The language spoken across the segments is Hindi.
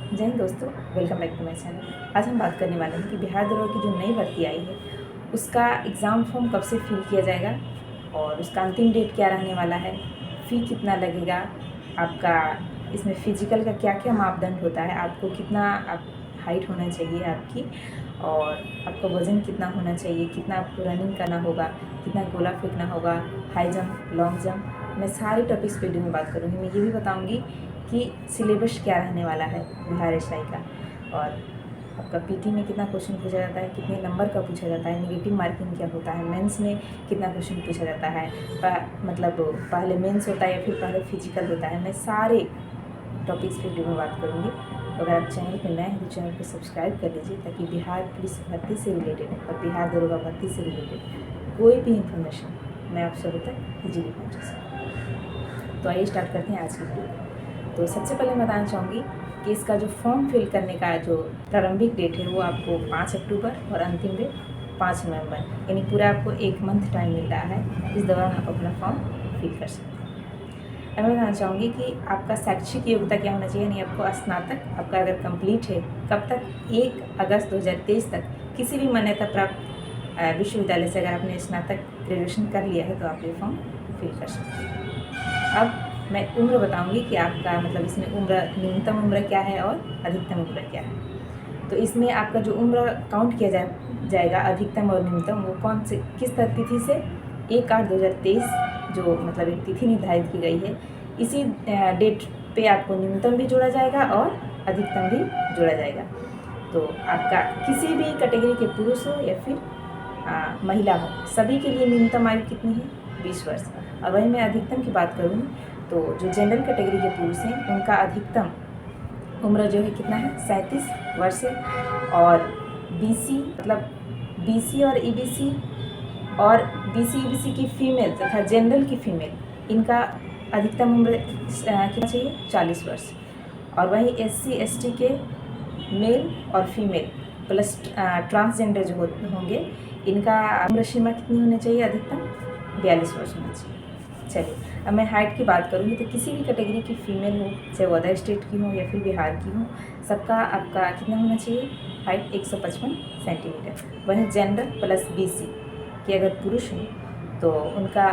जय हिंद दोस्तों, welcome back to my channel. आज हम बात करने वाले हैं कि बिहार दरोगा की जो नई भर्ती आई है उसका एग्ज़ाम फॉर्म कब से फिल किया जाएगा और उसका अंतिम डेट क्या रहने वाला है, फ़ी कितना लगेगा, आपका इसमें फ़िज़िकल का क्या क्या मापदंड होता है, आपको कितना हाइट होना चाहिए आपकी, और आपका वज़न कितना होना चाहिए, कितना आपको रनिंग करना होगा, कितना गोला फेंकना होगा, हाई जंप, लॉन्ग जंप, मैं सारे टॉपिक्स पे वीडियो में बात करूँगी। मैं ये भी बताऊँगी कि सिलेबस क्या रहने वाला है बिहार एसआई का, और आपका पीटी में कितना क्वेश्चन पूछा जाता है, कितने नंबर का पूछा जाता है, नेगेटिव मार्किंग क्या होता है, मेंस में कितना क्वेश्चन पूछा जाता है, मतलब पहले मेंस होता है या फिर पहले फिजिकल होता है। मैं सारे टॉपिक्स पे वीडियो में बात करूँगी। तो अगर आप चैनल पर नए हैं तो चैनल को सब्सक्राइब कर लीजिए ताकि बिहार पुलिस भर्ती से रिलेटेड और बिहार दरोगा भर्ती से रिलेटेड कोई भी इंफॉर्मेशन मैं आप सभी तक इजीली पहुँचा सकूँ। तो आइए स्टार्ट करते हैं आज की वीडियो। तो सबसे पहले मैं बताना चाहूँगी कि इसका जो फॉर्म फिल करने का जो प्रारंभिक डेट है वो आपको 5 अक्टूबर और अंतिम डेट 5 नवंबर, यानी पूरा आपको 1 मंथ टाइम मिल रहा है। इस दौरान आप अपना फॉर्म फिल कर सकते हैं। अब मैं बताना चाहूँगी कि आपका शैक्षिक योग्यता क्या होना चाहिए, यानी आपको स्नातक आपका अगर कंप्लीट है कब तक, 1 अगस्त 2023 तक किसी भी मान्यता प्राप्त विश्वविद्यालय से अगर आपने स्नातक ग्रेजुएशन कर लिया है तो आप ये फॉर्म फिल कर सकते हैं। अब मैं उम्र बताऊंगी कि आपका मतलब इसमें उम्र, न्यूनतम उम्र क्या है और अधिकतम उम्र क्या है। तो इसमें आपका जो उम्र काउंट किया जाएगा अधिकतम और न्यूनतम, वो कौन से किस तिथि से, 1/8/2023 जो मतलब एक तिथि निर्धारित की गई है, इसी डेट पे आपको न्यूनतम भी जोड़ा जाएगा और अधिकतम भी जोड़ा जाएगा। तो आपका किसी भी कैटेगरी के पुरुष हो या फिर महिला हो, सभी के लिए न्यूनतम आयु कितनी है, 20 वर्ष। और वहीं मैं अधिकतम की बात करूँ तो जो जनरल कैटेगरी के पुरुष हैं उनका अधिकतम उम्र जो है कितना है, 37 वर्ष है। और बीसी मतलब बीसी और ईबीसी और बीसी ईबीसी की फीमेल तथा जनरल की फीमेल, इनका अधिकतम उम्र कितना चाहिए, 40 वर्ष। और वहीं एससी एसटी के मेल और फीमेल प्लस ट्रांसजेंडर जो होंगे, इनका उम्र सीमा कितनी होनी चाहिए, अधिकतम 42 वर्ष होना चाहिए। चलिए अब मैं हाइट की बात करूँगी तो किसी भी कैटेगरी की फीमेल हो, चाहे वो अदर स्टेट की हो या फिर बिहार की हो, सबका आपका कितना होना चाहिए, हाइट 155 सेंटीमीटर। वहीं जनरल प्लस बीसी के अगर पुरुष हो तो उनका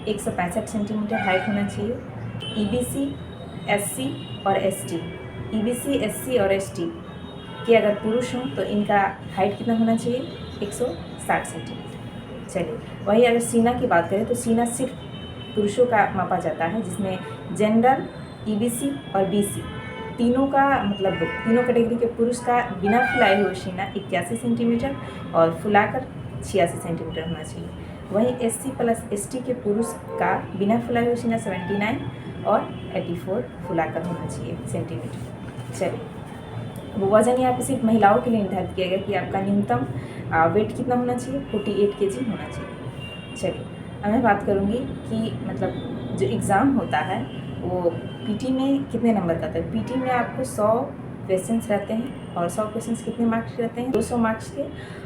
165 सेंटीमीटर हाइट होना चाहिए। ईबीसी, एससी और एसटी, ईबीसी, एससी और एसटी के अगर पुरुष हों तो इनका हाइट कितना होना चाहिए, 160 सेंटीमीटर। चलिए वही अगर सीना की बात करें तो सीना सिर्फ पुरुषों का मापा जाता है, जिसमें जनरल, ईबीसी और बीसी तीनों का मतलब तीनों कैटेगरी के पुरुष का बिना फुलाए हुए सीना 81 सेंटीमीटर और फुलाकर 86 सेंटीमीटर होना चाहिए। वहीं एससी प्लस एसटी के पुरुष का बिना फुलाए हुए सीना 79 और 84 फुलाकर होना चाहिए सेंटीमीटर। चलिए वो वज़न यहाँ पे सिर्फ महिलाओं के लिए निर्धारित किया गया कि आपका न्यूनतम वेट कितना होना चाहिए, 48 kg होना चाहिए। चलिए अब मैं बात करूँगी कि मतलब जो एग्ज़ाम होता है वो पीटी में कितने नंबर का होता है। पीटी में आपको 100 क्वेश्चंस रहते हैं और 100 क्वेश्चंस कितने मार्क्स के रहते हैं, 200 मार्क्स के।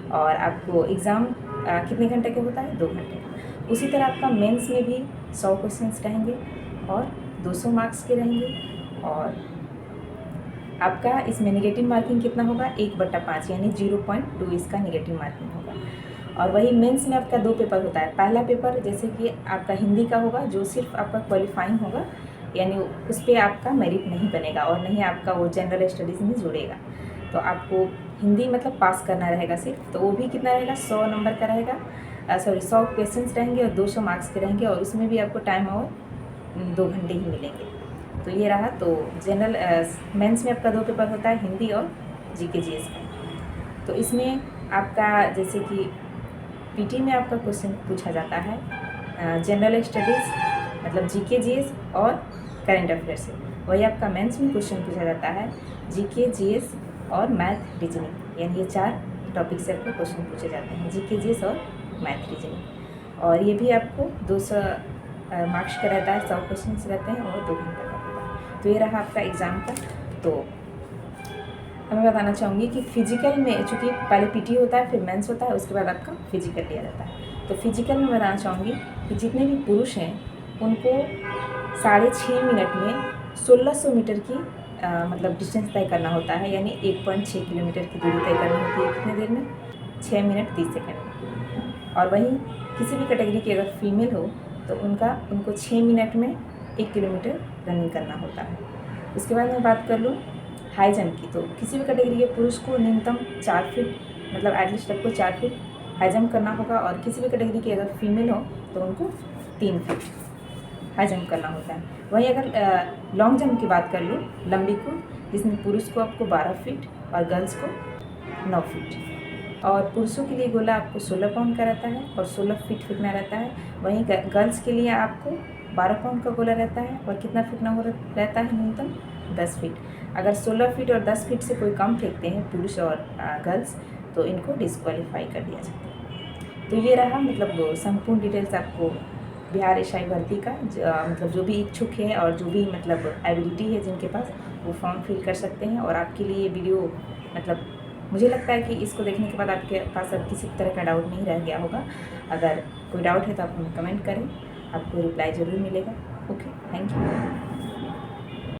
और आपको एग्ज़ाम कितने घंटे का होता है, 2 घंटे का। उसी तरह आपका मेंस में भी 100 क्वेश्चंस रहेंगे और 200 मार्क्स के रहेंगे। और आपका इसमें नेगेटिव मार्किंग कितना होगा, 1/5 यानी 0.2 इसका नेगेटिव मार्किंग होगा। और वही मेंस में आपका 2 पेपर होता है। पहला पेपर जैसे कि आपका हिंदी का होगा जो सिर्फ आपका क्वालिफाइंग होगा, यानी उस पर आपका मेरिट नहीं बनेगा और नहीं आपका वो जनरल स्टडीज़ में जुड़ेगा। तो आपको हिंदी मतलब पास करना रहेगा सिर्फ, तो वो भी कितना रहेगा, 100 नंबर का रहेगा, 100 क्वेश्चंस रहेंगे और 200 मार्क्स के रहेंगे। और उसमें भी आपको टाइम और 2 घंटे ही मिलेंगे। तो ये रहा। तो जनरल मेंस में आपका 2 पेपर होता है, हिंदी और जीके जीएस का। तो इसमें आपका जैसे कि पीटी में आपका क्वेश्चन पूछा जाता है जनरल स्टडीज़ मतलब जीके जीएस और करंट अफेयर से। वही आपका मेंस में क्वेश्चन पूछा जाता है जीके जीएस और मैथ रीजनिंग, यानी ये 4 टॉपिक से आपको क्वेश्चन पूछे जाते हैं, जीके जीएस और मैथ रीजनिंग। और ये भी आपको 200 मार्क्स का रहता है, 100 क्वेश्चन रहते हैं और 2 घंटे का होता है। तो ये रहा आपका एग्ज़ाम का। तो अब मैं बताना चाहूँगी कि फिजिकल में चूँकि पहले पीटी होता है फिर मेंस होता है, उसके बाद आपका फिजिकल लिया जाता है। तो फिजिकल में बताना चाहूँगी कि जितने भी पुरुष हैं उनको 6.5 मिनट में 1600 मीटर की मतलब डिस्टेंस तय करना होता है, यानी 1.6 किलोमीटर की दूरी तय करनी होती है कितने देर में, 6 मिनट 30 सेकंड में। और वहीं किसी भी कैटेगरी की अगर फीमेल हो तो उनको 6 मिनट में 1 किलोमीटर रनिंग करना होता है। उसके बाद मैं बात कर लूँ हाई जंप की, तो किसी भी कैटेगरी के पुरुष को न्यूनतम 4 फीट, मतलब एटलीस्ट आपको 4 फीट हाई जंप करना होगा, और किसी भी कैटेगरी की अगर फीमेल हो तो उनको 3 फीट हाई जंप करना होता है। वहीं अगर लॉन्ग जंप की बात कर लूँ, लंबी कूद, जिसमें पुरुष को आपको 12 फीट और गर्ल्स को 9 फीट, और पुरुषों के लिए गोला आपको 16 पाउंड का रहता है और 16 फीट फेंकना रहता है। वहीं गर्ल्स के लिए आपको 12 पाउंड का गोला रहता है और कितना फेंकना हो रहता है न्यूनतम 10 फीट। अगर 16 फीट और 10 फीट से कोई कम फेंकते हैं पुरुष और गर्ल्स तो इनको डिस्क्वालीफाई कर दिया जाता है। तो ये रहा मतलब संपूर्ण डिटेल्स आपको बिहार एसआई भर्ती का, मतलब जो भी इच्छुक है और जो भी मतलब एबिलिटी है जिनके पास, वो फॉर्म फिल कर सकते हैं। और आपके लिए ये वीडियो मतलब मुझे लगता है कि इसको देखने के बाद आपके पास अब किसी तरह का डाउट नहीं रह गया होगा। अगर कोई डाउट है तो आप हमें कमेंट करें, आपको रिप्लाई ज़रूर मिलेगा। Okay, thank you.